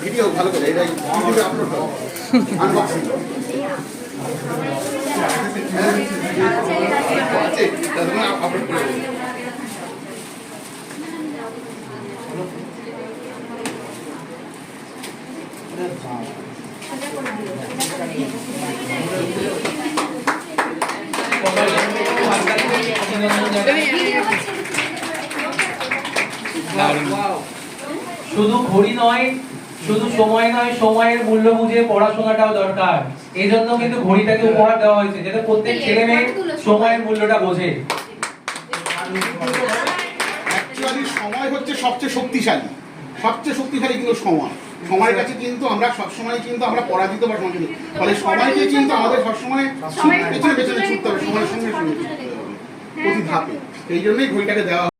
Video ভালো করে এটা ইউটিউবে আপলোড করো আনবক্সিং আছে তাহলে আপলোড করে শুধু ঘড়ি নয়, শুধু সময় নয়, সময়ের মূল্য বুঝে পড়াশোনাটাও দরকার। এই জন্য কিন্তু ঘড়িটাকে উপহার দেওয়া হয়েছে, যাতে প্রত্যেক ছেলে মেয়ে সময়ের মূল্যটা বোঝে। অ্যাকচুয়ালি সময় হচ্ছে সবচেয়ে শক্তিশালী, সবচেয়ে শক্তিশালী কিন্তু সময়। সময়ের কাছে কিন্তু আমরা সবসময় কিন্তু আমরা পরাজিত বা সমাজ, ফলে সময়কে কিন্তু আমাদের সবসময় পেছনে পেছনে ছুটতে হবে, সময়ের সঙ্গে সঙ্গে ছুটতে হবে প্রতি ধাপে। এই জন্যই ঘড়িটাকে দেওয়া